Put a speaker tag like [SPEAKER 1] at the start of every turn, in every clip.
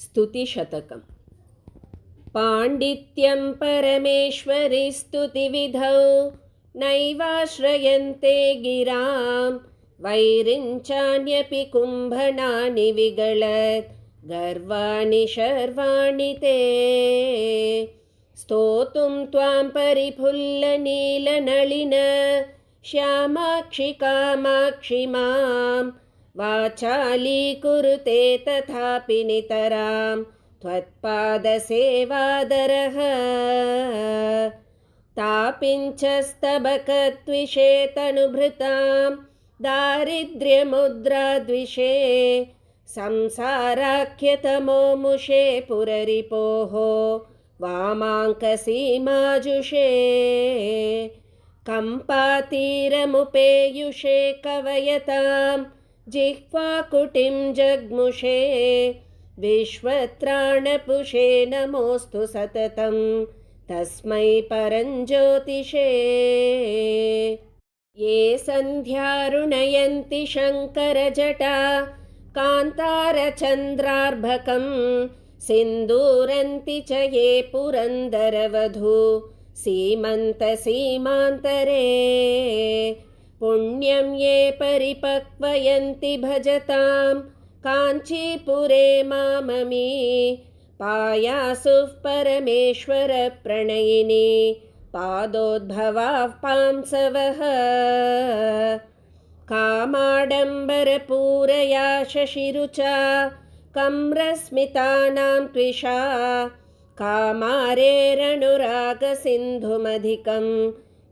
[SPEAKER 1] स्तुतिशतकम्। पाण्डित्यं परमेश्वरि स्तुतिविधौ नैवाश्रयन्ते गिरां वैरिञ्चान्यपि कुम्भनानि विगलत् गर्वाणि शर्वाणि ते स्तोतुं त्वां परिफुल्लनीलनलिन श्यामाक्षि कामाक्षि मां वाचालीकुरुते तथापि नितरां त्वत्पादसेवादरः तापिञ्चस्तबकत्विषेतनुभृतां दारिद्र्यमुद्राद्विषे संसाराख्यतमोमुषे पुररिपोः वामाङ्कसीमाजुषे कम्पातीरमुपेयुषे कवयतां जिह्वाकुटिं जग्मुषे विश्वत्राणपुषे नमोऽस्तु सततं तस्मै परञ्ज्योतिषे। ये सन्ध्यारुणयन्ति शङ्करजटा कान्तारचन्द्रार्भकं सिन्दूरन्ति च ये पुरन्दरवधू सीमन्तसीमान्तरे पुण्यं ये परिपक्वयन्ति भजतां काञ्चीपुरे माममी पायासुः परमेश्वरप्रणयिनी पादोद्भवाः पांसवः कामाडम्बरपूरया शशिरुचा कम्रस्मितानां त्विषा कामारेरनुरागसिन्धुमधिकं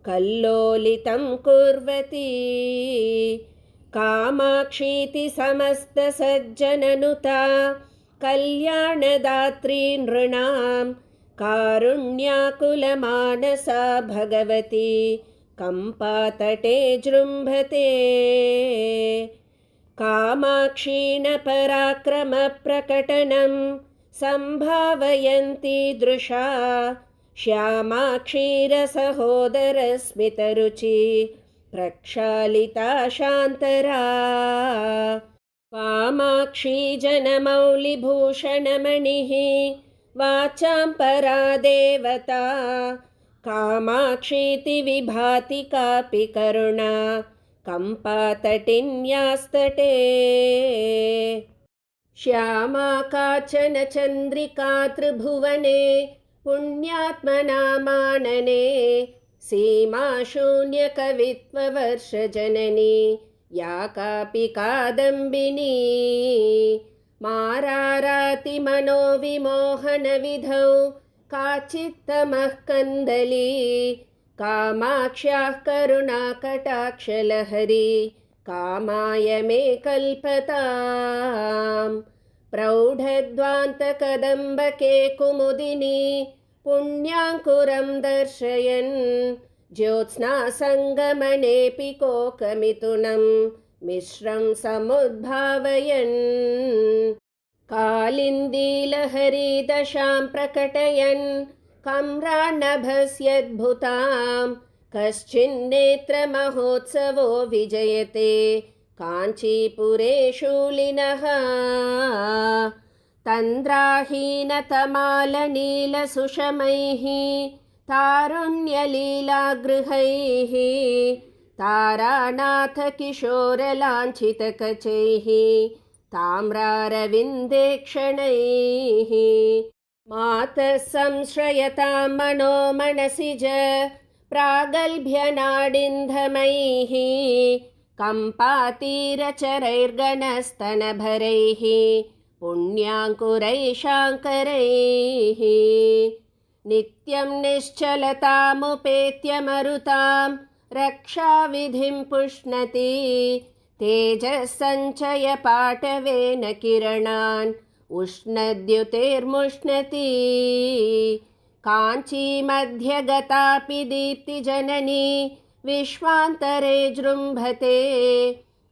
[SPEAKER 1] कल्लोलितं कुर्वती कामाक्षीति समस्तसज्जननुता कल्याणदात्री नृणां कारुण्याकुलमानसा भगवती कम्पातटे जृम्भते कामाक्षीणपराक्रमप्रकटनं सम्भावयन्ती दृशा श्यामाक्षीरसहोदरस्मितरुचि प्रक्षालिता शान्तरा वामाक्षी जनमौलिभूषणमणिः वाचां परा देवता कामाक्षीति विभाति कापि करुणा कम्पातटिन्यास्तटे श्यामा काचन चन्द्रिका त्रिभुवने पुण्यात्मना मानने सीमा शून्यकवित्ववर्षजननी या कापि कादम्बिनी मारारातिमनोविमोहनविधौ काचित्तमः कन्दली कामाक्ष्याः करुणाकटाक्षलहरी कामाय मे कल्पताम् प्रौढध्वान्तकदम्बके कुमुदिनी पुण्याङ्कुरं दर्शयन् ज्योत्स्नासङ्गमनेऽपि कोकमिथुनं मिश्रं समुद्भावयन् कालिन्दीलहरी दशां प्रकटयन् कम्रान्नभस्यद्भुतां कश्चिन्नेत्रमहोत्सवो विजयते काञ्चीपुरे शूलिनः तन्द्राहीनतमालनीलसुषमैः तारुण्यलीलागृहैः तारानाथकिशोरलाञ्छितकचैः ताम्रारविन्देक्षणैः मातः संश्रयतां मनो मनसिज प्रागल्भ्यनाडिन्धमैः कम्पातीरचरैर्गणस्तनभरैः पुण्याङ्कुरैशाङ्करैः नित्यं निश्चलतामुपेत्य मरुतां रक्षाविधिं पुष्णति तेजःसञ्चयपाटवेन किरणान् उष्णद्युतिर्मुष्णति काञ्चीमध्यगतापि दीप्तिजननी विश्वान्तरे जृम्भते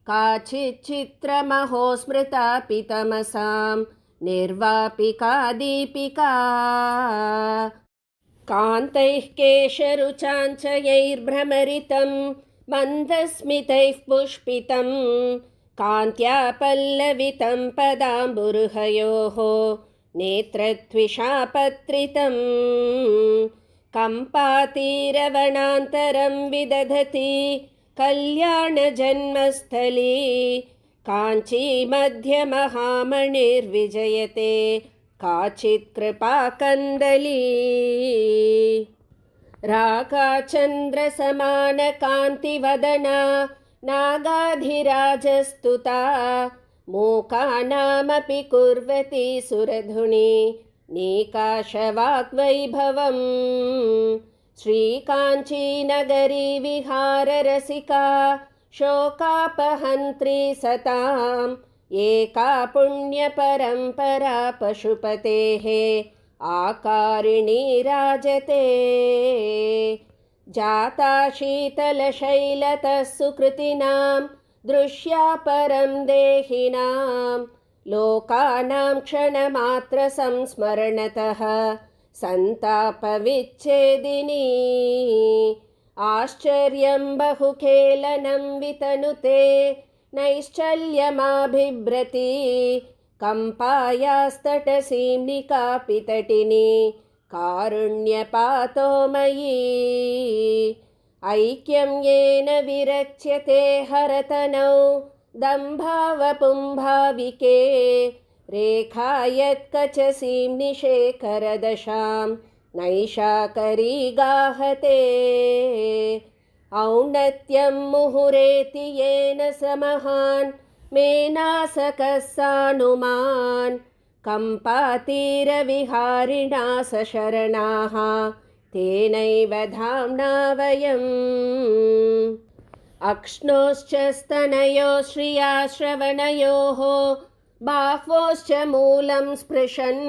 [SPEAKER 1] काचिच्चित्रमहोस्मृतापि तमसां निर्वापिका दीपिका कान्तैः केशरुचाञ्चयैर्भ्रमरितं मन्दस्मितैः पुष्पितं कान्त्या पल्लवितं पदाम्बुरुहयोः नेत्रत्विषापत्रितं कम्पातीरवनान्तरं विदधति कल्याणजन्मस्थली काञ्ची मध्यमहामणिर्विजयते काचित् कृपाकन्दली रागाचन्द्रसमानकान्तिवदना नागाधिराजस्तुता मूकानामपि कुर्वती सुरधुनी नीकाशवाग्वैभवम् श्रीकाञ्चीनगरी विहाररसिका शोकापहन्त्री सताम् एका पुण्यपरम्परा पशुपतेः आकारिणी राजते जाता शीतलशैलतः सुकृतिनां दृश्या परं देहिनां लोकानां क्षणमात्रसंस्मरणतः सन्तापविच्छेदिनी आश्चर्यं बहुखेलनं वितनुते नैश्चल्यमाभिभ्रति कम्पायास्तटसीं निकापितटिनी कारुण्यपातो मयि ऐक्यं येन विरच्यते हरतनौ दम्भावपुम्भाविके रेखायत्कचसीं निशेखरदशां नैषाकरी गाहते औन्नत्यं मुहुरेति येन स महान् मेनासकः सानुमान् कम्पातीरविहारिणा सशरणाः तेनैव धाम्ना वयम् अक्ष्णोश्च स्तनयो श्रियाश्रवणयोः बाह्वोश्च मूलं स्पृशन्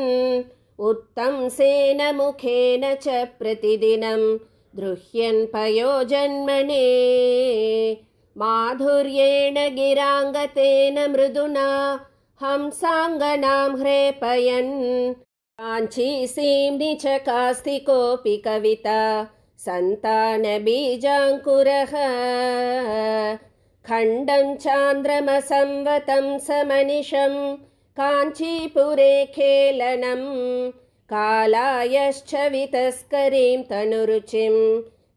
[SPEAKER 1] उत्तंसेन मुखेन च प्रतिदिनं गृह्यन् पयोजन्मने माधुर्येण गिराङ्गतेन मृदुना हंसाङ्गनां ह्रेपयन् काञ्चीसीं निचकास्ति कोऽपि कविता सन्तानबीजाङ्कुरः खण्डं चान्द्रमसंवतं समनिशं काञ्चीपुरे खेलनं कालायश्च वितस्करीं तनुरुचिं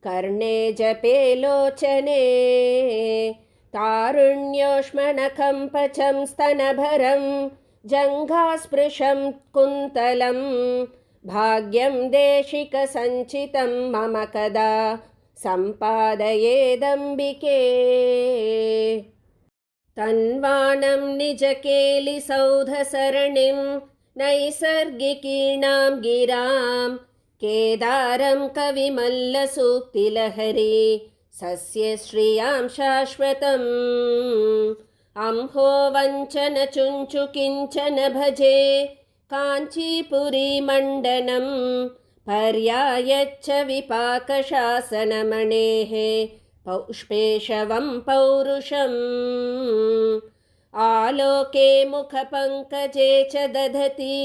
[SPEAKER 1] कर्णे जपे लोचने तारुण्योष्मणकम्पचं स्तनभरं जङ्घास्पृशं कुन्तलं भाग्यं देशिकसञ्चितं मम कदा सम्पादयेदम्बिके तन्वानं निजकेलिसौधसरणिं नैसर्गिकीणां गिरां केदारं कविमल्लसूक्तिलहरी सस्यश्रियां शाश्वतम् अम्भोवञ्चन चुञ्चु किञ्चन भजे काञ्चीपुरीमण्डनं पर्यायच्च विपाकशासनमणेः पौष्पेशवं पौरुषम् आलोके मुखपङ्कजे च दधति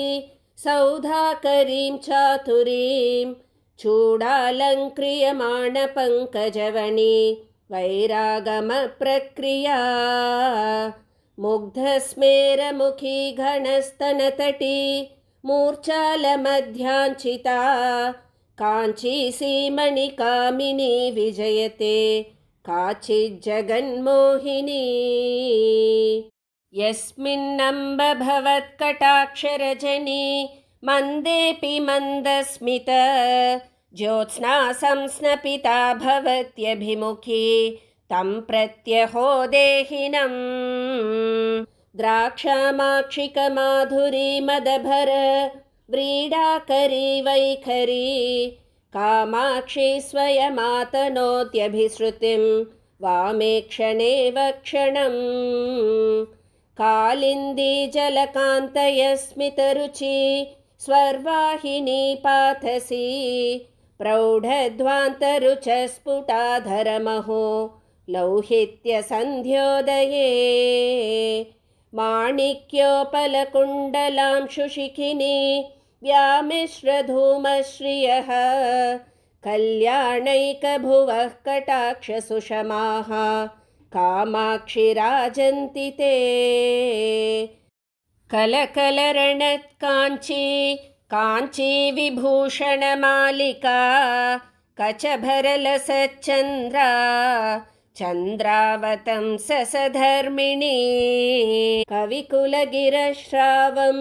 [SPEAKER 1] सौधाकरीं चातुरीं चूडालङ्क्रियमाणपङ्कजवनी वैरागमप्रक्रिया मुग्धस्मेरमुखी घनस्तनतटी मूर्छालमध्याञ्चिता काञ्चीसीमणिकामिनी विजयते काचिज्जगन्मोहिनी यस्मिन्नम्बभवत्कटाक्षरजनी मन्देऽपि मन्दस्मित ज्योत्स्ना संस्नपिता भवत्यभिमुखी तं प्रत्यहो देहिनम् द्राक्षामाक्षिकमाधुरी मदभर व्रीडाकरी वैखरी कामाक्षी स्वयमातनोत्यभिश्रुतिं वामे क्षणे वक्षणम् कालिन्दी जलकान्तयस्मितरुचि स्वर्वाहिनी पाथसी प्रौढध्वान्तरुचस्फुटाधरमहो लौहित्यसन्ध्योदये माणिक्योपलकुण्डलांशुशिखिनी व्यामिश्रधूमश्रियः कल्याणैकभुवः कटाक्षसुषमाः कामाक्षि राजन्ति ते कलकलरणत्काञ्ची काञ्ची विभूषणमालिका कचभरलसच्चन्द्रा चन्द्रावतंससधर्मिणी कविकुलगिरश्रावं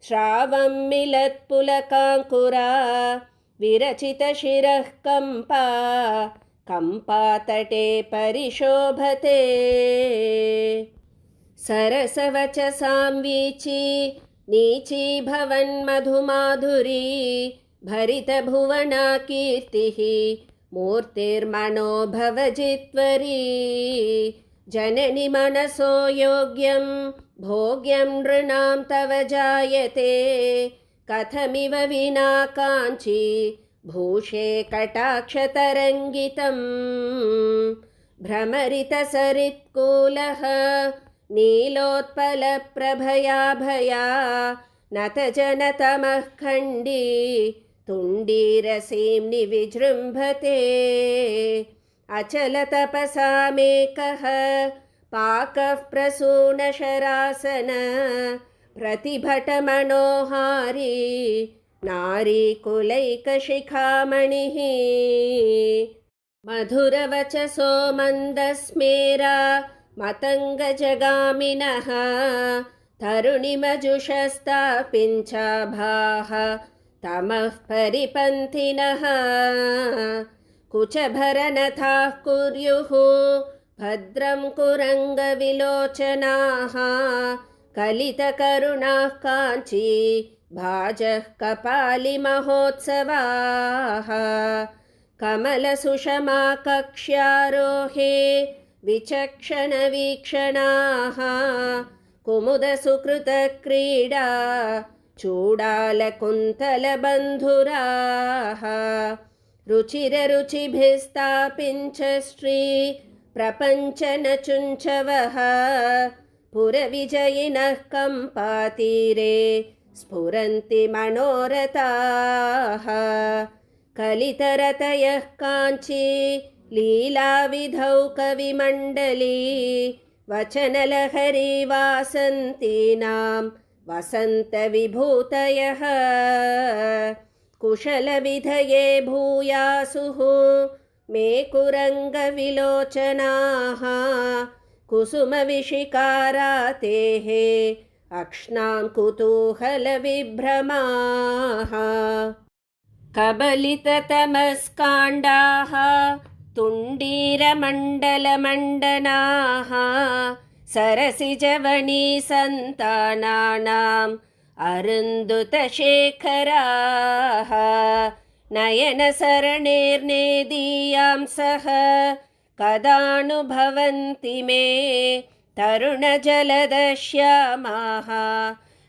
[SPEAKER 1] श्रावं मिलत्पुलकाङ्कुरा विरचितशिरः कम्पा कम्पातटे परिशोभते सरसवचसां वीची नीची भवन्मधुमाधुरी भरितभुवना कीर्तिः मूर्तिर्मनोभवजित्वरी जननि मनसो योग्यं भोग्यं नृणां तव जायते कथमिव विना काञ्ची भूषे कटाक्षतरङ्गितं भ्रमरितसरित्कूलः नीलोत्पलप्रभयाभया नतजनतमः खण्डी तुण्डीरसीं निविजृम्भते अचलतपसामेकः पाकः प्रसूनशरासन प्रतिभटमनोहारी नारीकुलैकशिखामणिः मधुरवचसो मन्दस्मेरा मतङ्गजगामिनः तरुणिमजुषस्तापिञ्चाभाः तमः परिपन्थिनः कुचभरनथाः कुर्युः भद्रं कुरङ्गविलोचनाः कलितकरुणाः काञ्ची भाजः कपालिमहोत्सवाः कमलसुषमा कक्ष्यारोहे विचक्षणवीक्षणाः कुमुदसुकृतक्रीडा चूडालकुन्तलबन्धुराः रुचिररुचिभिस्तापिञ्च श्री प्रपञ्चनचुञ्चवः पुरविजयिनः कम्पातीरे स्फुरन्ति मनोरथाः कलितरतयः काञ्ची लीलाविधौ कविमण्डली वचनलहरी वासन्तीनां वसन्तविभूतयः कुशलविधये भूयासुः मे कुरङ्गविलोचनाः कुसुमविशिकारातेः अक्ष्णां कुतूहलविभ्रमाः कबलिततमस्काण्डाः तुण्डीरमण्डलमण्डनाः सरसिजवणीसन्तानानाम् अरुन्धुतशेखराः नयनसरणेर्नेदीयां सह कदानुभवन्ति मे तरुणजलदश्यामाः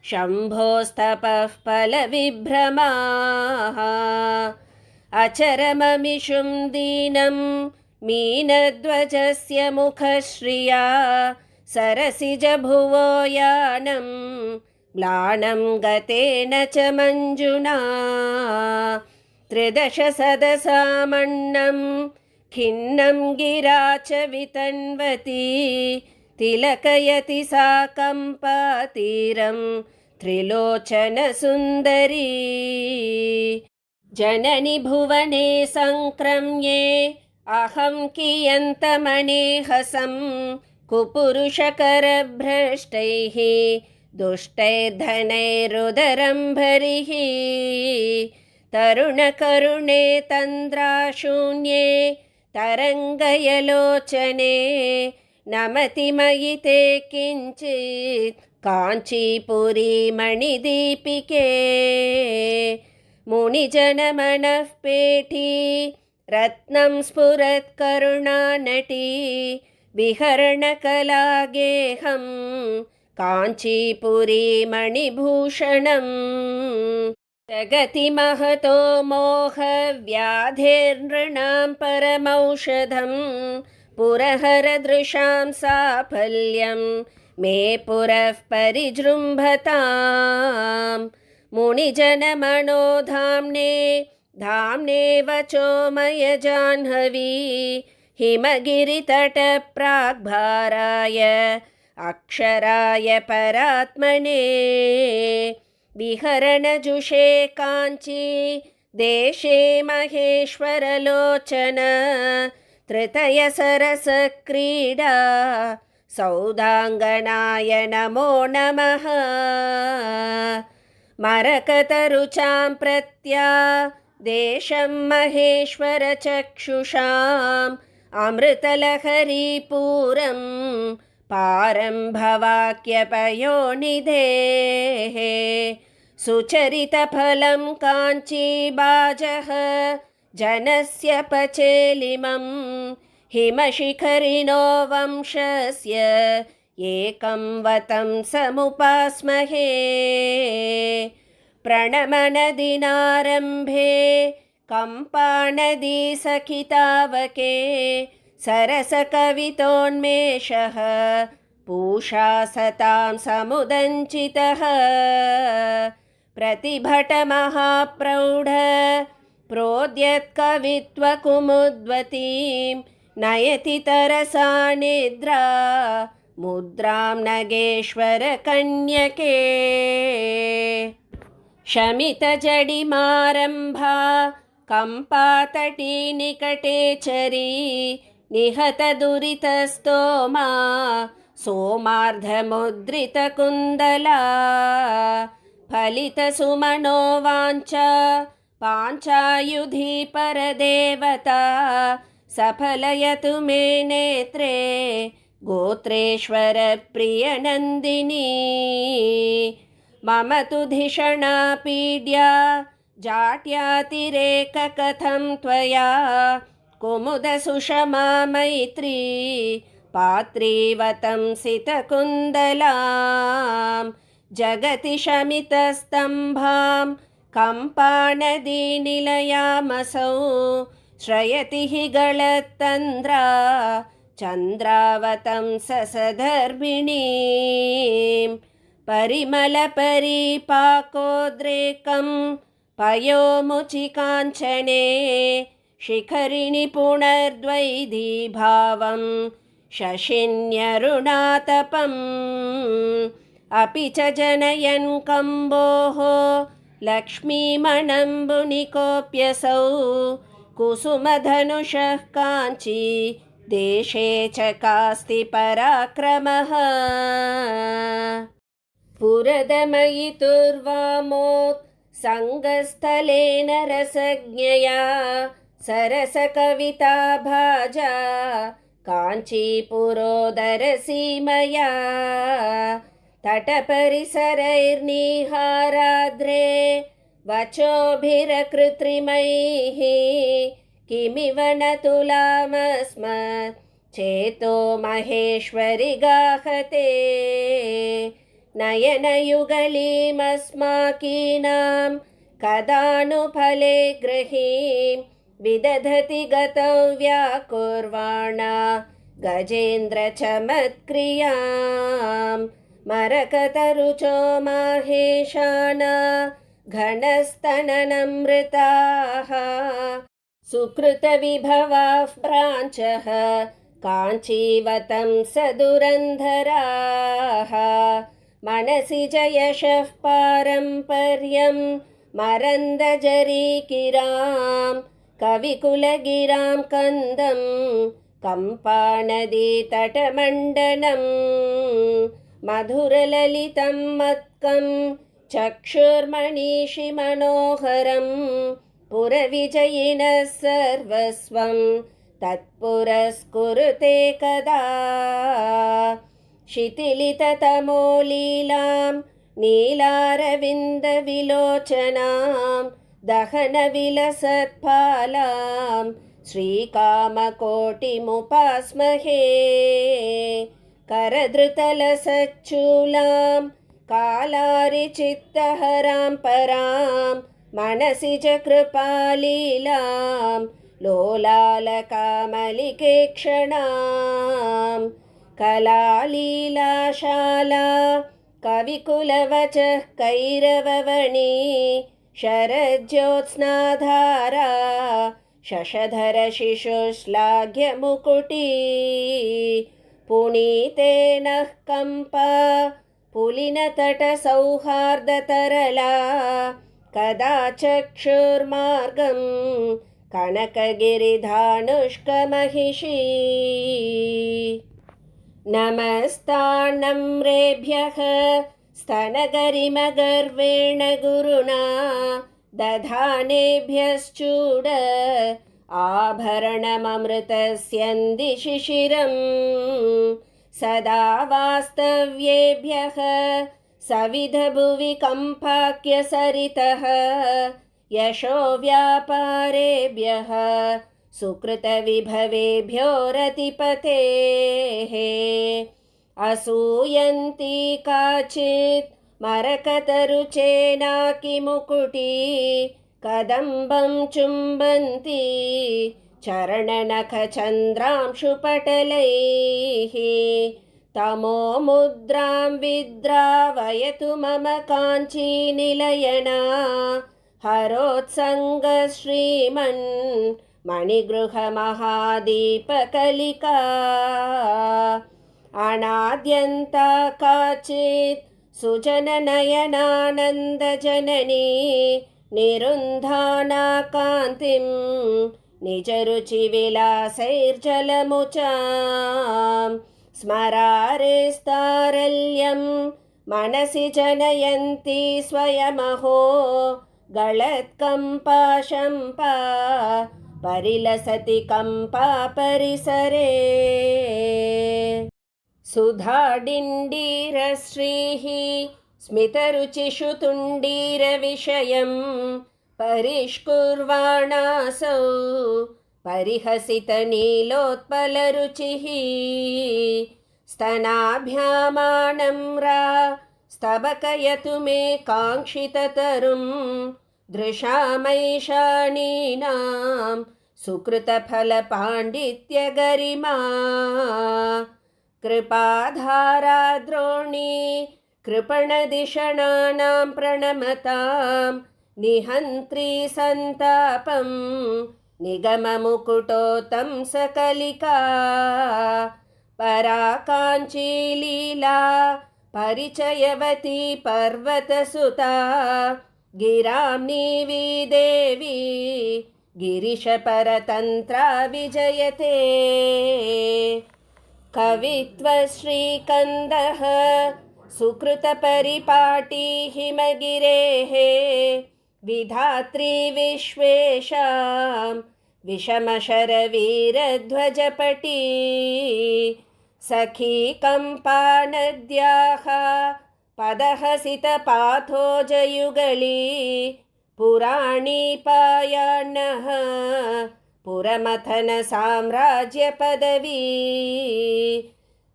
[SPEAKER 1] शम्भोस्तपः फलविभ्रमाः अचरममिषुं दीनं मीनध्वजस्य मुखश्रिया सरसिजभुवो यानं म्लानं गतेन च मञ्जुना त्रिदशसदसामन्नं खिन्नं गिरा च वितन्वती तिलकयति सा कम्पातीरं त्रिलोचनसुन्दरी जननि भुवने सङ्क्रम्ये अहं कियन्तमनेहसं कुपुरुषकरभ्रष्टैः दुष्टैर्धनैरुदरम्भरिः तरुणकरुणे तन्द्राशून्ये तरङ्गयलोचने नमति मयि ते किञ्चित् काञ्चीपुरी मणिदीपिके मुनिजनमनः पेठी रत्नं स्फुरत्करुणानटी विहरणकलागेहं काञ्चीपुरी मणिभूषणम् जगति महतो मोहव्याधेर्नृणां परमौषधं पुरहरदृशां साफल्यं मे पुरः परिजृम्भतां मुनिजनमनोधाम्ने धाम्ने वचोमयजाह्नवी हिमगिरितटप्राग्भाराय अक्षराय परात्मने विहरणजुषे काञ्ची देशे महेश्वरलोचन तृतयसरसक्रीडा सौदाङ्गनाय नमो नमः मरकतरुचां प्रत्या देशं महेश्वरचक्षुषाम् अमृतलहरीपूरं पारं भवाक्यपयोनिधेः सुचरितफलं काञ्चीबाजः जनस्य पचेलिमं हिमशिखरिणो वंशस्य एकं वतं समुपास्महे प्रणमनदिनारम्भे कम्पानदी सखितावके सरसकवितोन्मेषः पूषा सतां समुदञ्चितः प्रतिभटमहाप्रौढ प्रोद्यत्कवित्वकुमुद्वतीं नयति तरसा निद्रा मुद्रां नगेश्वरकन्यके शमितजडिमारम्भा कम्पातटी निकटे चरी निहतदुरितस्तोमा सोमार्धमुद्रितकुन्दला फलितसुमनो वाञ्छा पाञ्चायुधी परदेवता सफलयतु मे नेत्रे गोत्रेश्वरप्रियनन्दिनी मम तु धिषणा पीड्या जाट्यातिरेककथं त्वया कुमुदसुषमा मैत्री पात्रीवतं सितकुन्दलां जगति शमितस्तम्भां कम्पानदीनिलयामसौ श्रयति हि गळत्तन्द्रा चन्द्रावतं ससदर्भिणीं परिमलपरिपाकोद्रेकं पयोमुचिकाञ्चने शिखरिणि पुनर्द्वैधीभावं शशिन्यरुणातपम् अपि च जनयन् कम्बोः लक्ष्मीमणम्बुनिकोऽप्यसौ कुसुमधनुषः काञ्ची देशे च कास्ति पराक्रमः पुरदमयितुर्वामोत् सङ्गस्थलेन रसज्ञया सरसकविता भाजा काञ्चीपुरोदरसीमया तटपरिसरैर्निहाराद्रे वचोभिरकृत्रिमैः किमिव न तुलामस्मत् चेतो महेश्वरि गाहते नयनयुगलीमस्माकीनां कदानुफले ग्रहीं विदधति गतौ व्याकुर्वाणा गजेन्द्रचमत्क्रियां मरकतरुचो माहेशाना घनस्तननमृताः सुकृतविभवाः प्राञ्चः काञ्चीवतं सदुरन्धराः मनसि जयशः पारम्पर्यं मरन्दजरीकिरां कविकुलगिरां कन्दं कम्पानदीतटमण्डनं मधुरललितं मत्कं चक्षुर्मणिषि मनोहरं पुरविजयिनः सर्वस्वं तत्पुरस्कुरुते कदा शिथिलिततमोलीलां नीलारविन्दविलोचनां दहनविलसत्फालां श्रीकामकोटिमुपास्महे करधृतलसच्चूलां कालारिचित्तहरां परां मनसि च कृपालीलां लोलालकामलिकेक्षणां कलालीलाशाला कविकुलवचः कैरववणी शरज्योत्स्नाधारा शशधरशिशुश्लाघ्यमुकुटी पुनीतेन कम्पा पुलिनतटसौहार्दतरला कदा चक्षुर्मार्गं कनकगिरिधानुष्कमहिषी नमस्तान्नम्रेभ्यः स्तनगरिमगर्वेण गुरुणा दधानेभ्यश्चूड आभरणममृतस्यन्दिशिशिरं सदा वास्तव्येभ्यः सविधभुवि कम्पाक्यसरितः यशो व्यापारेभ्यः सुकृतविभवेभ्यो रतिपतेः असूयन्ती काचित् मरकतरुचेनाकिमुकुटी कदम्बं चुम्बन्ती चरणनखचन्द्रांशुपटलैः तमो मुद्रां विद्रावयतु मम काञ्चीनिलयना हरोत्सङ्गः श्रीमन् मणिगृहमहादीपकलिका अनाद्यन्ता काचित् सुजननयनानन्दजननी निरुन्धाना कान्तिं निजरुचिविलासैर्जलमुचां स्मरारेस्तारल्यं मनसि जनयन्ती स्वयमहो गळत्कम्पा शम्पा परिलसति कम्पा परिसरे सुधाडिण्डीरश्रीः स्मितरुचिषु तुण्डीरविषयं परिष्कुर्वाणासौ परिहसितनीलोत्पलरुचिः स्तनाभ्यामानम्रा स्तबकयतु मे काङ्क्षिततरुं दृशामैषाणीनां सुकृतफलपाण्डित्यगरिमा कृपाधारा द्रोणी कृपणदिषणानां प्रणमतां निहन्त्री सन्तापं निगममुकुटोत्तं सकलिका पराकाञ्चीलीला परिचयवती पर्वतसुता गिरां नीवी देवी गिरिशपरतन्त्रा विजयते कवित्वश्रीकन्दः सुकृतपरिपाटी हिमगिरेः विधात्री विश्वेशां विषमशरवीरध्वजपटी सखी कम्पा नद्याः पदहसितपाथोजयुगली पुराणी पायान्नः पुरमथन साम्राज्यपदवी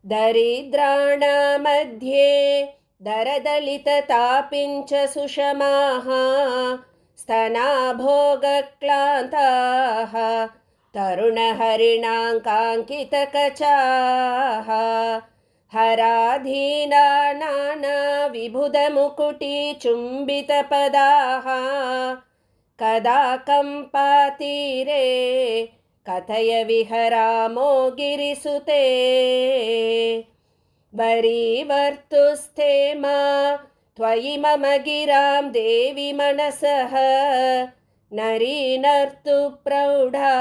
[SPEAKER 1] दरिद्राणां मध्ये दरदलिततापिञ्च सुषमाः स्तनाभोगक्लान्ताः तरुणहरिणाङ्काङ्कितकचाः हराधीना नानाविबुधमुकुटीचुम्बितपदाः कदा कम्पातीरे कथय विहरामो गिरिसुते वरीवर्तुस्थे मा त्वयि मम गिरां देवि मनसः नरीनर्तु प्रौढा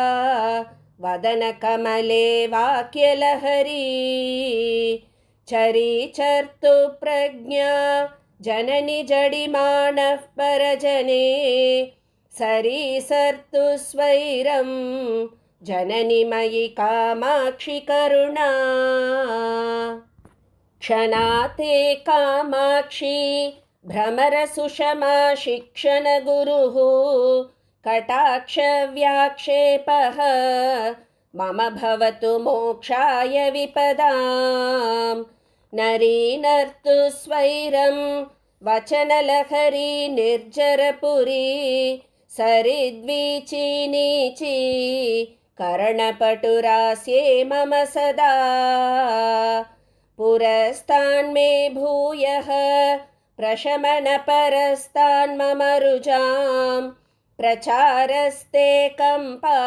[SPEAKER 1] वदनकमले वाक्यलहरी चरीचर्तु प्रज्ञा जननि जडिमानः परजने सरीसर्तु स्वैरं जननि मयि कामाक्षि करुणा क्षणाते कामाक्षी भ्रमरसुषमा शिक्षणगुरुः कटाक्षव्याक्षेपः मम भवतु मोक्षाय विपदां नरीनर्तु स्वैरं वचनलहरी निर्जरपुरी सरिद्वीची नीची करणपटुरास्ये मम सदा पुरस्तान्मे भूयः प्रशमनपरस्तान् मम रुजां प्रचारस्ते कम्पा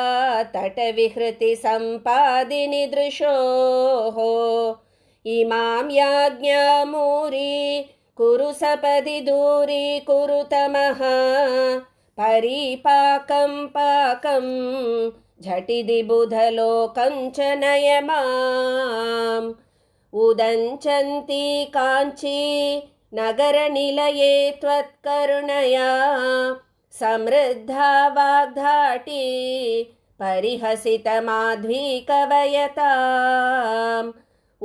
[SPEAKER 1] तटविहृतिसम्पादिनि दृशोः इमां याज्ञामूरी कुरु सपदि दूरीकुरुतमः परीपाकं पाकं झटिति बुधलोकं च नय माम् उदञ्चन्ती काञ्ची नगरनिलये त्वत्करुणया समृद्धा वाग्धाटी परिहसितमाध्वीकवयताम्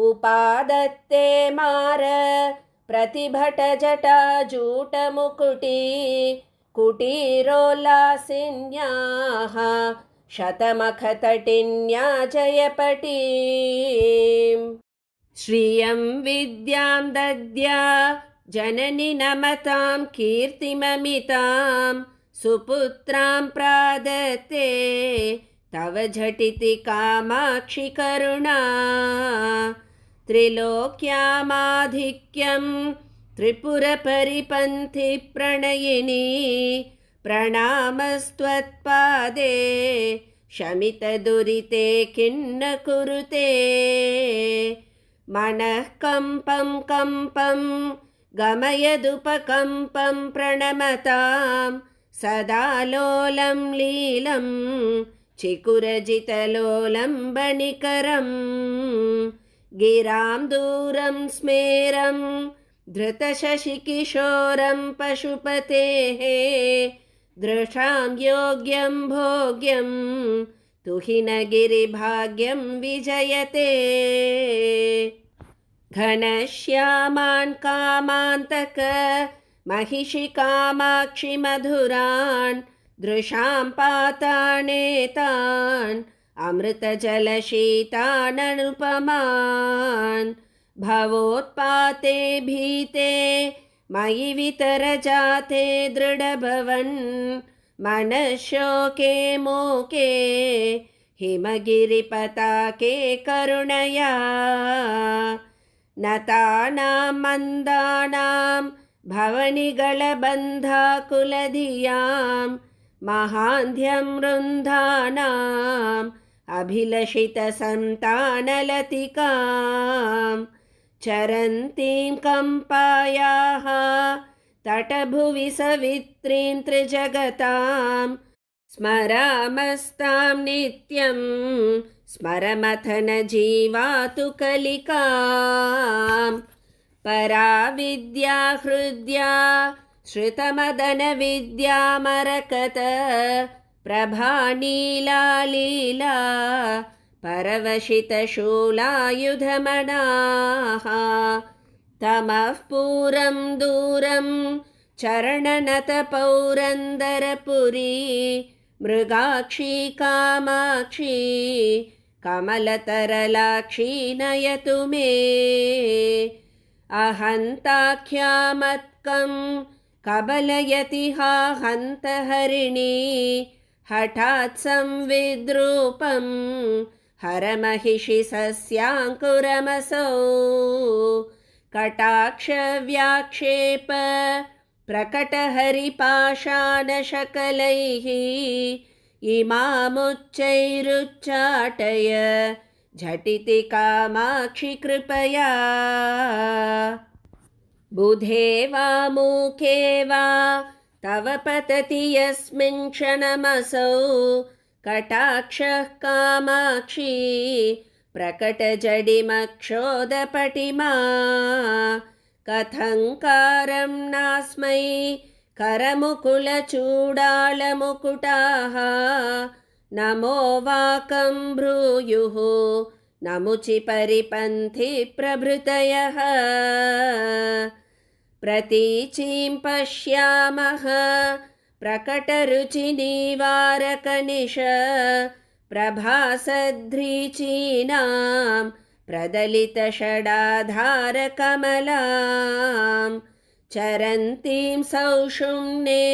[SPEAKER 1] उपादत्ते मार प्रतिभटजटाजूटमुकुटी कुटीरोल्लासिन्याः शतमखतटिन्या जयपटीम् श्रियं विद्यां दद्या जननि नमतां कीर्तिममितां सुपुत्रां प्रादत्ते तव झटिति कामाक्षि करुणा त्रिलोक्यामाधिक्यं त्रिपुरपरिपन्थि प्रणयिनी प्रणामस्त्वत्पादे शमितदुरिते किन्न कुरुते मनः कम्पं कम्पं गमयदुपकम्पं प्रणमतां सदा लोलं लीलं चिकुरजितलोलं बनिकरं गिरां दूरं स्मेरं धृतशशिकिशोरं पशुपतेः दृशां योग्यं भोग्यं तुहिनगिरिभाग्यं विजयते घनश्यामान् कामान्तक महिषि कामाक्षि मधुरान् दृशां पातानेतान् अमृतजलशीतान् अनुपमान् भवोत्पाते भीते मयि वितरजाते दृढभवन् मनःशोके मोके हिमगिरिपताके करुणया नतानां मन्दानां भवनिगलबन्धाकुलधियां महान्ध्यं वृन्दानाम् अभिलषितसन्तानलतिकां चरन्तीं कम्पायाः तटभुवि सवित्रीं त्रिजगतां स्मरामस्तां नित्यं स्मरमथन जीवातु कलिकां पराविद्या हृद्या श्रुतमदनविद्यामरकत प्रभानीला लीला परवशितशूलायुधमनाः तमः पूरं दूरं चरणनतपौरन्दरपुरी मृगाक्षी कामाक्षी कमलतरलाक्षी नयतु मे अहन्ताख्यामत्कं कबलयति हा हन्तहरिणी हठात् संविद्रूपं हरमहिषि सस्याङ्कुरमसौ कटाक्षव्याक्षेप प्रकटहरिपाषाणशकलैः इमामुच्चैरुच्चाटय झटिति कामाक्षि कृपया बुधे वा मूखे वा तव पतति यस्मिन् क्षणमसौ कटाक्षः कामाक्षी प्रकटजडिमक्षोदपटिमा कथङ्कारं नास्मै करमुकुलचूडालमुकुटाः नमो वाकं भ्रूयुः नमुचि परिपन्थि प्रभृतयः प्रतीचीं पश्यामः प्रकटरुचिनिवारकनिश प्रभासध्रीचीनां प्रदलितषडाधारकमलां चरन्तीं सौषुम्ने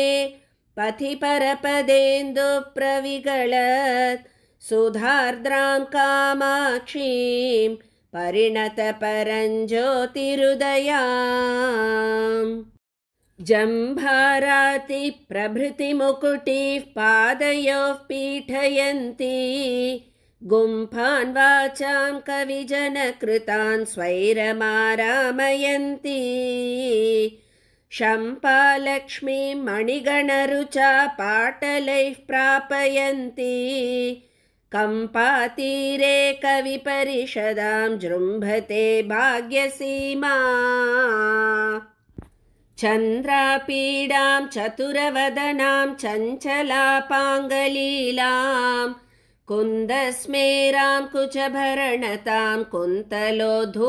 [SPEAKER 1] पथि परपदेन्दुप्रविगलत् सुधार्द्रां कामाक्षीं परिणतपरञ्ज्योतिरुदयाम् जम्भारातिप्रभृतिमुकुटिः पादयोः पीठयन्ती गुम्फान् वाचां कविजनकृतान् स्वैरमारामयन्ती शम्पालक्ष्मीं मणिगणरुचा पाटलैः प्रापयन्ती कम्पातीरे कविपरिषदां जृम्भते भाग्यसीमा चन्द्रापीडां चतुरवदनां चञ्चलापाङ्गलीलां कुन्दस्मेरां कुचभरणतां कुन्तलोद्धूतभृङ्गां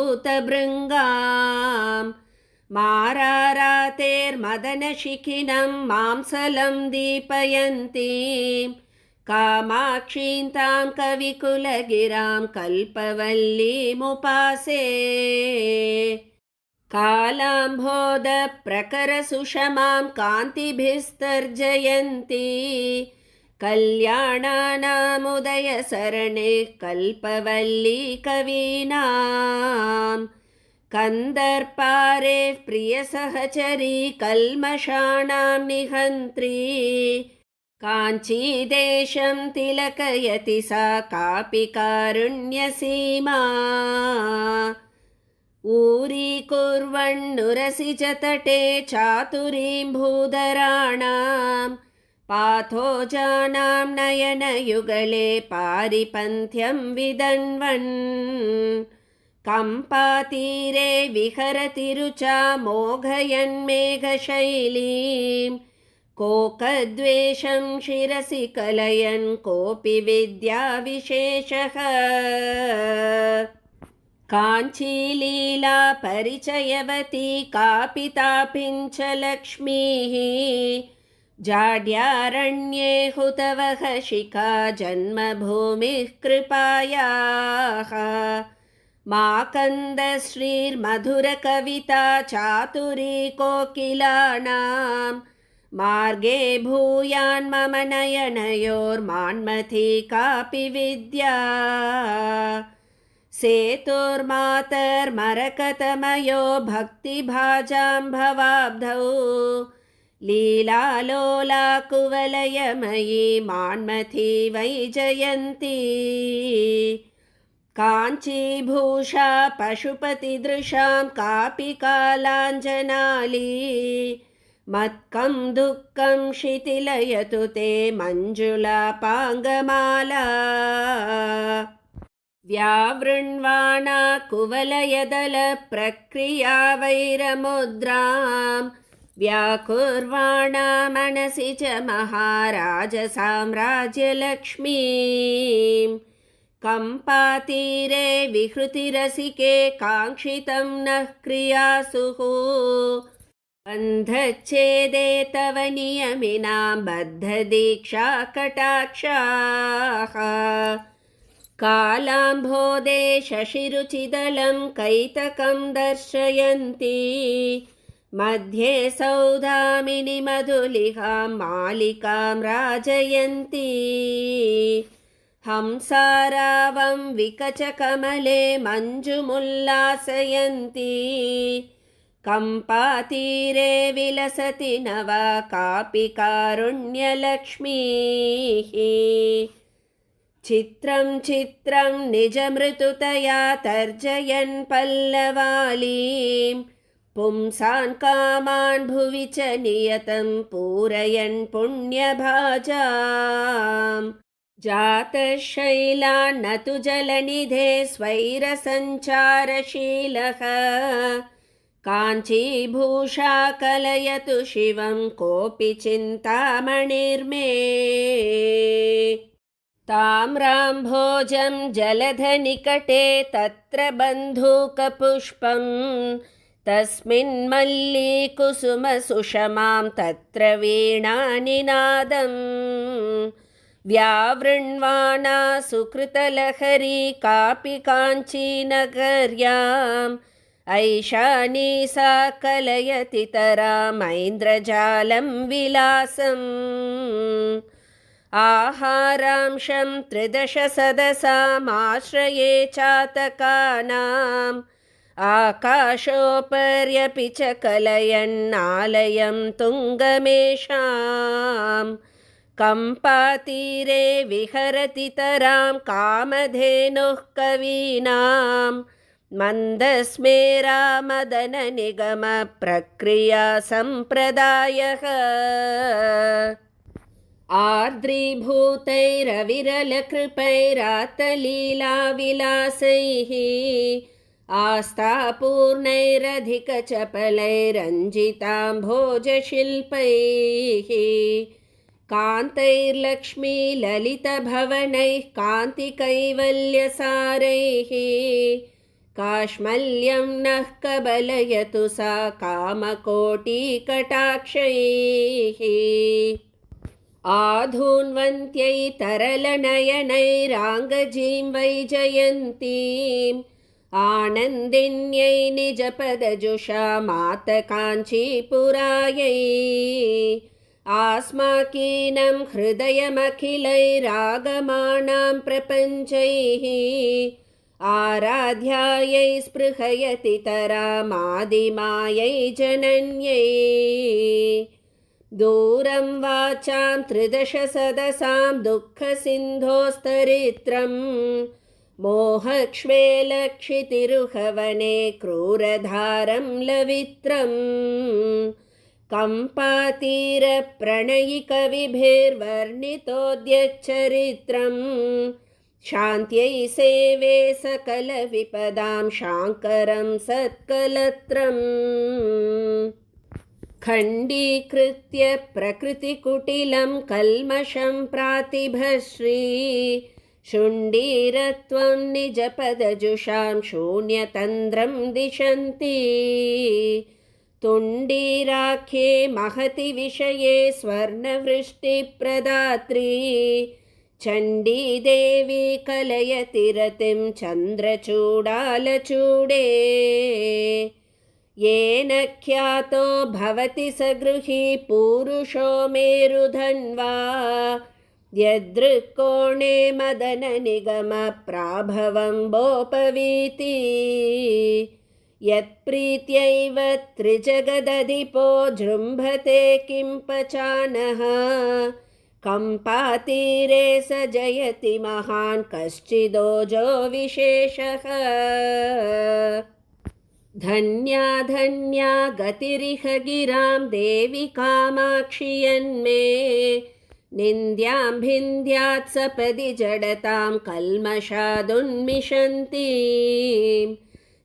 [SPEAKER 1] मारारातेर्मदनशिखिनं मांसलं दीपयन्तीं कामाक्षीं तां कविकुलगिरां कल्पवल्लीमुपासे कालाम्भोदप्रकरसुषमां कान्तिभिस्तर्जयन्ती कल्याणानामुदयसरणिः कल्पवल्ली कवीनां कन्दर्पारेः प्रियसहचरी कल्मषाणां निहन्त्री काञ्चीदेशं तिलकयति सा कापि कारुण्यसीमा ऊरीकुर्वन्नुरसिजतटे चातुरीं भूधराणां पाथोजानां नयनयुगले पारिपन्थ्यं विदन्वन् कम्पातीरे विहरति रुचा मोघयन्मेघशैलीं कोकद्वेषं शिरसि कलयन् कोऽपि विद्याविशेषः काञ्चीलीला परिचयवती कापि तापिञ्च लक्ष्मीः जाड्यारण्ये हुतवः शिखा जन्मभूमिः कृपायाः माकन्दश्रीर्मधुरकविता चातुरी कोकिलानां मार्गे भूयान्मम नयनयोर्मान्मथी कापि विद्या सेतुर्मातर्मरकतमयो भक्तिभाजां भवाब्धौ लीलालोला कुवलयमयी मान्मथी वैजयन्ती काञ्चीभूषा पशुपतिदृशां कापि कालाञ्जनाली मत्कं दुःखं शिथिलयतु ते मञ्जुलापाङ्गमाला व्यावृण्वाणा कुवलयदलप्रक्रिया वैरमुद्रां व्याकुर्वाणा मनसि च महाराजसाम्राज्यलक्ष्मीं कम्पातीरे विहृतिरसिके काङ्क्षितं नः क्रियासुः बन्धच्छेदे तव नियमिनां बद्धदीक्षा कटाक्षाः कालाम्भोदे शशिरुचिदलं कैतकं दर्शयन्ती मध्ये सौधामिनी मधुलिहां मालिकां राजयन्ती हंसारावं विकचकमले मञ्जुमुल्लासयन्ती कम्पातीरे विलसति नवा कापि कारुण्यलक्ष्मीः चित्रं चित्रं निजमृतुतया तर्जयन् पल्लवालीं पुंसान् कामान् भुवि च नियतं पूरयन् पुण्यभाजाम् जातशैलान् न तु जलनिधे स्वैरसञ्चारशीलः काञ्चीभूषा कलयतु शिवं कोऽपि चिन्तामणिर्मे ताम्राम्भोजं जलधनिकटे तत्र बन्धूकपुष्पं तस्मिन् मल्लीकुसुमसुषमां तत्र वीणानिनादं व्यावृण्वाणा सुकृतलहरी कापि काञ्चीनगर्याम् ऐशानी सा कलयति तरामैन्द्रजालं विलासम् आहारांशं त्रिदश सदसामाश्रये चातकानां आकाशोपर्यपि च कलयन्नालयं तुङ्गमेषां कम्पातीरे विहरति तरां कामधेनुः कवीनां मन्दस्मेरा मदननिगमप्रक्रिया सम्प्रदायः आर्द्रीभूतैरविरलकृपैरातलीलाविलासैः आस्थापूर्णैरधिकचपलैरञ्जिताम्भोजशिल्पैः कान्तैर्लक्ष्मीललितभवनैः कान्तिकैवल्यसारैः काश्मल्यं नः कबलयतु सा कामकोटिकटाक्षैः आधून्वन्त्यै तरलनयनैराङ्गजीं वैजयन्तीम् आनन्दिन्यै निजपदजुषा मातकाञ्चीपुरायै आस्माकीनं हृदयमखिलैरागमाणां प्रपञ्चैः आराध्यायै स्पृहयति तरामादिमायै जनन्यै दूरं वाचां त्रिदशसदसां दुःखसिन्धोस्तरित्रं मोहक्ष्वेलक्षितिरुहवने क्रूरधारं लवित्रम् कम्पातीरप्रणयिकविभिर्वर्णितोद्यच्चरित्रं शान्त्यै सेवे सकलविपदां शाङ्करं सत्कलत्रम् खण्डीकृत्य प्रकृतिकुटिलं कल्मषं प्रातिभश्री शुण्डीरत्वं निजपदजुषां शून्यतन्द्रं दिशन्ति तुण्डीराख्ये महति विषये स्वर्णवृष्टिप्रदात्री चण्डीदेवी कलयति रतिं चन्द्रचूडालचूडे येन ख्यातो भवति स गृही पूरुषो मेरुधन्वा यदृक्कोणे मदननिगमप्राभवं बोपवीति यत्प्रीत्यैव त्रिजगदधिपो जृम्भते किं पचानः कम्पातीरे स जयति महान् कश्चिदोजो विशेषः धन्या धन्या गतिरिह गिरां देवि कामाक्षि यन्मे निन्द्यां भिन्द्यात् सपदि जडतां कल्मषादुन्मिषन्तीं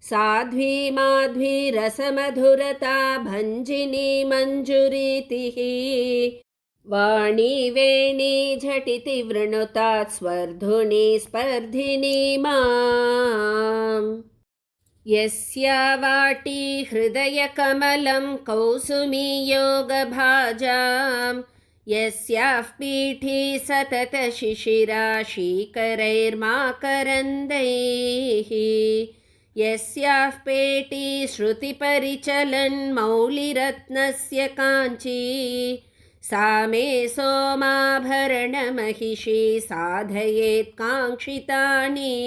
[SPEAKER 1] साध्वी माध्वी रसमधुरता भञ्जिनी मञ्जुरीतिः वाणी वेणी झटिति वृणुतात् स्वर्धुनी स्पर्धिनी माम् यस्या वाटी हृदयकमलं कौसुमीयोगभाजां यस्याः पीठी सततशिशिरा शीकरैर्माकरन्दैः यस्याः पेटी श्रुतिपरिचलन् मौलिरत्नस्य काञ्ची सा मे सोमाभरणमहिषी साधयेत् काङ्क्षितानि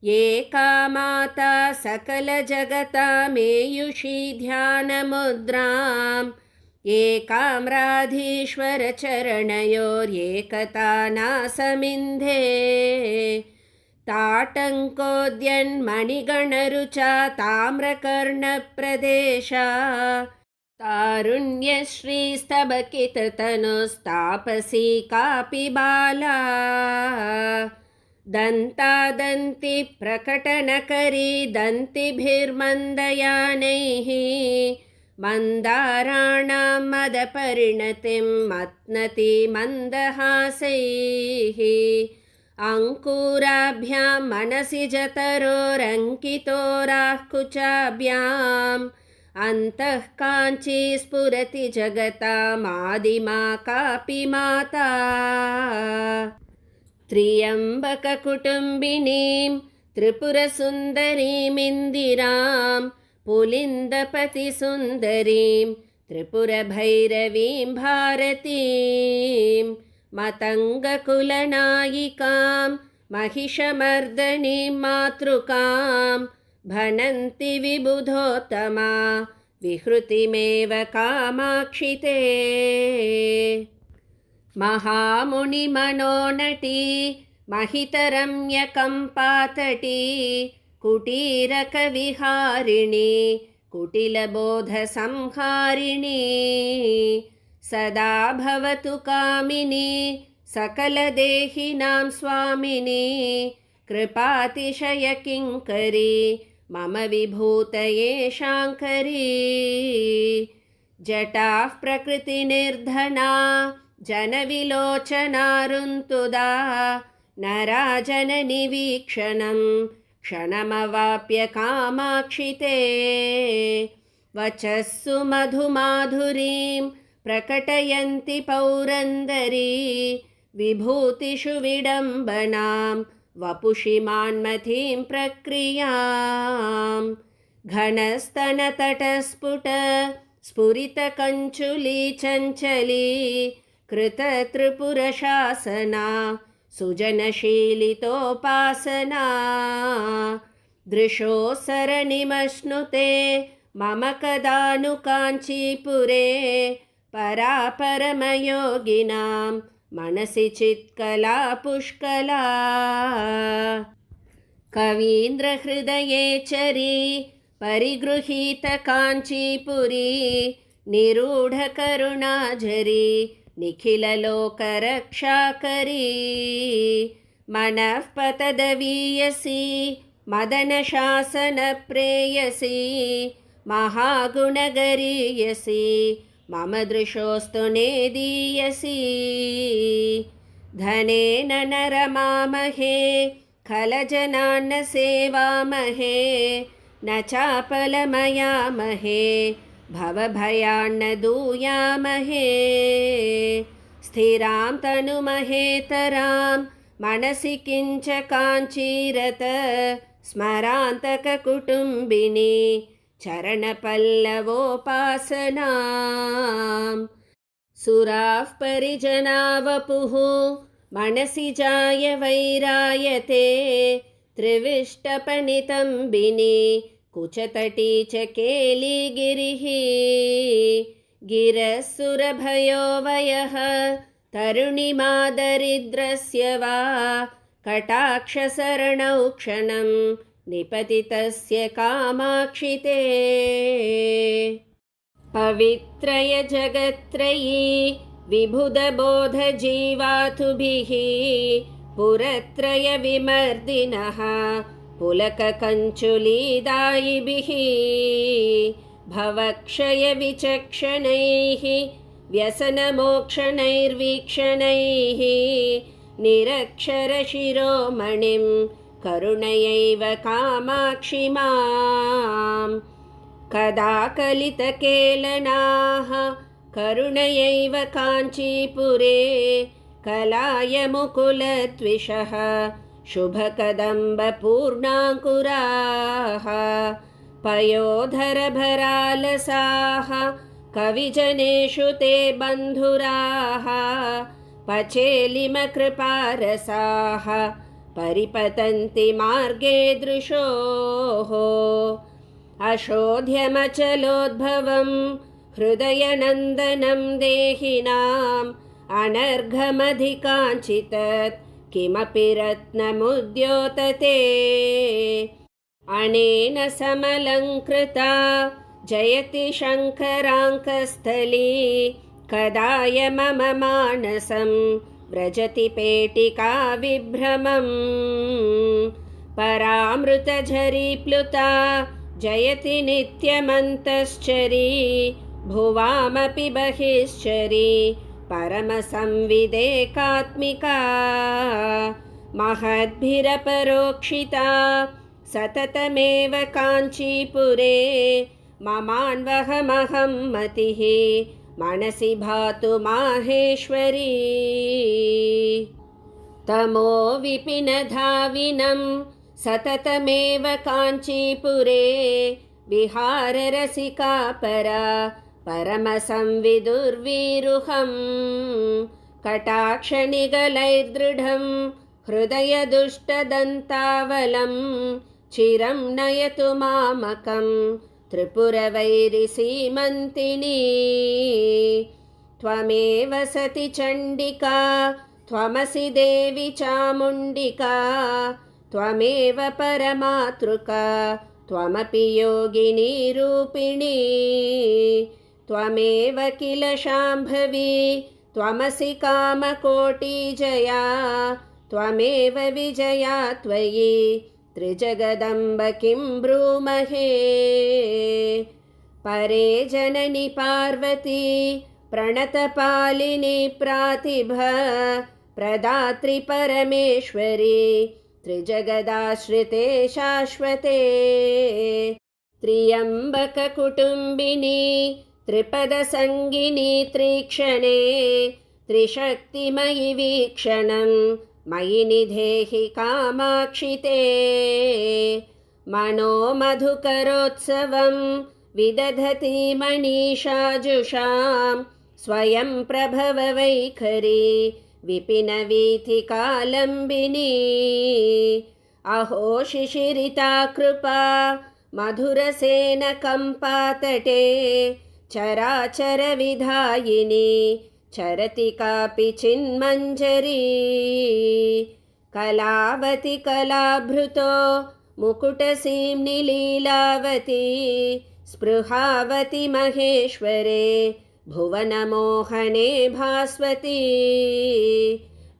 [SPEAKER 1] एका माता सकलजगतामेयुषी ध्यानमुद्राम् एकां राधीश्वरचरणयोर्येकता नासमिन्धे ताटङ्कोद्यन्मणिगणरुचा ताम्रकर्णप्रदेशा तारुण्यश्रीस्तबकिततनुस्तापसी कापि बाला दन्तादन्ति प्रकटनकरी दन्तिभिर्मन्दयानैः मन्दाराणां मदपरिणतिं मत्नति मन्दहासैः अङ्कुराभ्यां मनसि जतरोरङ्कितोराः कुचाभ्याम् अन्तः काञ्ची स्फुरति जगतामादिमा कापि माता त्र्यम्बककुटुम्बिनीं त्रिपुरसुन्दरीमिन्दिरां पुलिन्दपतिसुन्दरीं त्रिपुरभैरवीं भारतीं मतङ्गकुलनायिकां महिषमर्दनीं मातृकां भनन्ति विबुधोत्तमा विहृतिमेव कामाक्षि ते। महामुनिमनोनटी महितरम्यकम्पातटी कुटीरकविहारिणी कुटिलबोधसंहारिणी सदा भवतु कामिनी सकलदेहिनां स्वामिनी कृपातिशयकिङ्करी मम विभूतये शाङ्करी। जटाः प्रकृतिनिर्धना जनविलोचनारुन्तुदा नराजननिवीक्षणं क्षणमवाप्य कामाक्षि ते। वचस्सु मधुमाधुरीं प्रकटयन्ति पौरन्दरी विभूतिषु विडम्बनां वपुषि मान्मथीं प्रक्रियां। घनस्तनतटस्फुट स्फुरितकञ्चुली चञ्चली कृतत्रिपुरशासना सुजनशीलितोपासना। दृशोऽसरनिमश्नुते मम कदानु काञ्चीपुरे परापरमयोगिनां मनसि चित्कला पुष्कला। कवीन्द्रहृदयेचरी परिगृहीत काञ्चीपुरी निरूढकरुणाझरी निखिललोकरक्षाकरी। मनःपतदवीयसी मदनशासनप्रेयसी महागुणगरीयसी मम दृशोऽस्तु नेदीयसी। धनेन न रमामहे खलजनान्न सेवामहे न चापलमयामहे भवभयान्न दूयामहे। स्थिरां तनुमहेतरां मनसि किञ्च काञ्चीरत स्मरान्तककुटुम्बिनी चरणपल्लवोपासनाम्। सुराः परिजना वपुः मनसि जाय वैरायते त्रिविष्टपणितम्बिनी कुचतटी च केलिगिरिः। गिरः सुरभयोवयः तरुणिमादरिद्रस्य वा कटाक्षशरणौ क्षणं निपतितस्य कामाक्षि ते। पवित्रय जगत्त्रयी विबुधबोधजीवातुभिः पुरत्रय विमर्दिनः पुलककञ्चुलीदायिभिः। भवक्षयविचक्षणैः व्यसनमोक्षणैर्वीक्षणैः निरक्षरशिरोमणिं करुणयैव कामाक्षि माम्। कदा कलितकेलनाः करुणयैव काञ्चीपुरे कलायमुकुलद्विषः शुभकदम्बपूर्णाङ्कुराः। पयोधरभरालसाः कविजनेषु ते बन्धुराः पचेलिमकृपारसाः परिपतन्ति मार्गे दृशोः। अशोध्यमचलोद्भवं हृदयनन्दनं देहिनाम् अनर्घमधिकाञ्चित् किमपि रत्नमुद्योतते। अनेन समलङ्कृता जयति शङ्कराङ्कस्थली कदाय मम मानसं व्रजति पेटिका विभ्रमम्। परामृतझरीप्लुता जयति नित्यमन्तश्चरी भुवामपि बहिश्चरी परमसंविदेकात्मिका। महद्भिरपरोक्षिता सततमेव काञ्चीपुरे ममान्वहमहं मतिः मनसि भातु माहेश्वरी। तमो विपिनधाविनं सततमेव काञ्चीपुरे विहाररसिका परा परमसंविदुर्वीरुहं। कटाक्षनिगलैर्दृढं हृदयदुष्टदन्तावलं चिरं नयतु मामकं त्रिपुरवैरिसीमन्तिनी त्वमेव सति चण्डिका त्वमसि देवी चामुण्डिका त्वमेव परमातृका त्वमपि योगिनी रूपिणी त्वमेव किल शाम्भवी त्वमसि कामकोटिजया त्वमेव विजया त्वयि त्रिजगदम्ब किं ब्रूमहे परे जननि पार्वती प्रणतपालिनी प्रातिभ प्रदात्री परमेश्वरी त्रिजगदाश्रिते शाश्वते त्र्यम्बककुटुम्बिनी त्रिपदसङ्गिनी त्रिक्षणे त्रिशक्तिमयि वीक्षणं मयि निधेहि कामाक्षि ते मनोमधुकरोत्सवं विदधति मनीषाजुषां स्वयं प्रभव वैखरी विपिनवीथिकालम्बिनी अहो शिशिरिता कृपा मधुरसेनकम्पातटे चराचरविधायिनी चरति कापि चिन्मञ्जरी कलावति कलाभृतो मुकुटसीम्नि लीलावती स्पृहावति महेश्वरे भुवनमोहने भास्वती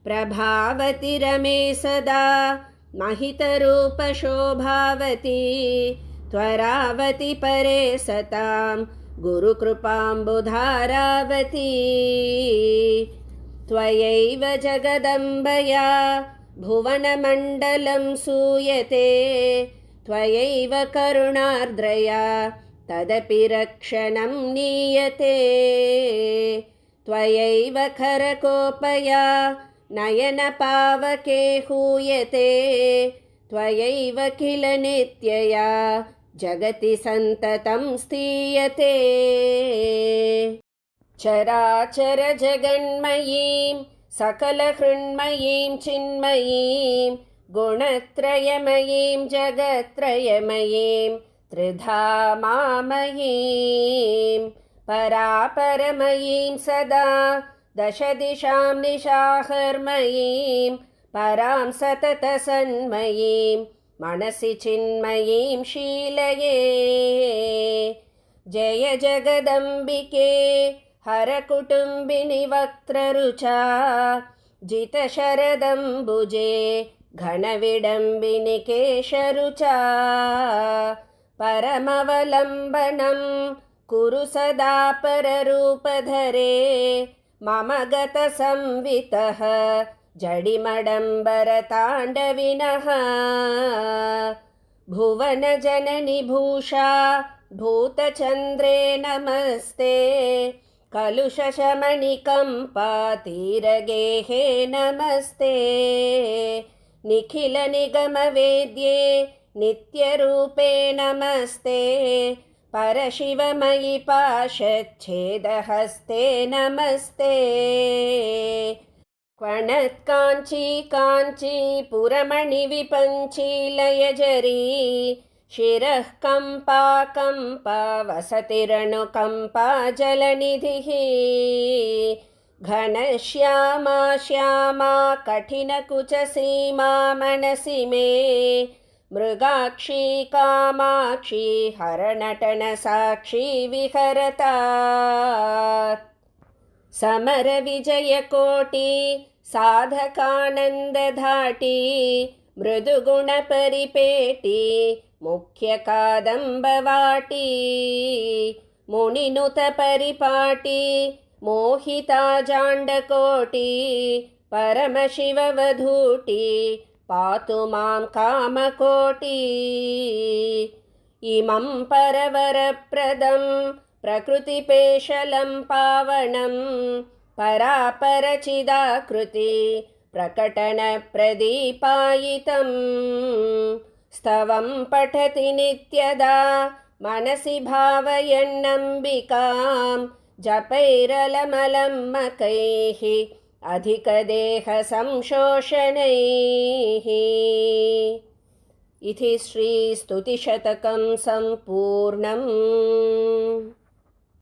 [SPEAKER 1] प्रभावति रमे सदा महितरूपशोभावती त्वरावति परे सतां गुरुकृपाम्बुधारावती त्वयैव जगदम्बया भुवनमण्डलं सूयते त्वयैव करुणार्द्रया तदपि रक्षणं नीयते त्वयैव खरकोपया नयनपावके हूयते त्वयैव किल नित्यया जगति सन्ततं स्थीयते चराचर जगन्मयीं सकलहृन्मयीं चिन्मयीं गुणत्रयमयीं जगत्त्रयमयीं त्रिधा मामयीं परापरमयीं सदा दशदिशां निशाहर्मयीं परां सततसन्मयीं मनसि चिन्मयीं शीलये जय जगदम्बिके हरकुटुम्बिनि वक्त्ररुचा जितशरदम्बुजे घनविडम्बिनि केशरुचा परमवलम्बनं कुरु सदा पररूपधरे मम गतसंवितः जडिमडम्बरताण्डविनः भुवनजननि भूषा भूतचन्द्रे नमस्ते कलुषशमनिकम्पातीरगेहे नमस्ते निखिलनिगमवेद्ये नित्यरूपे नमस्ते परशिवमयि पाशच्छेदहस्ते नमस्ते क्वणत्काञ्ची काञ्चीपुरमणिविपञ्चीलयजरी शिरः कम्पा कम्पा वसतिरनुकम्पा जलनिधिः घनश्यामा श्यामा कठिनकुचसीमा मनसि मे मृगाक्षी कामाक्षी हरनटनसाक्षी विहरता समरविजयकोटि साधकानन्दधाटी मृदुगुणपरिपेटी मुख्यकादम्बवाटी मुनिनुतपरिपाटी मोहिता जाण्डकोटी परमशिववधूटी पातु मां कामकोटी इमं परवरप्रदं प्रकृतिपेशलं पावनं परापरचिदाकृति प्रकटनप्रदीपायितं स्तवं पठति नित्यदा मनसि भावयन्नम्बिकां जपैरलमलम्मकैः अधिकदेहसंशोषणैः इति श्रीस्तुतिशतकं सम्पूर्णम्।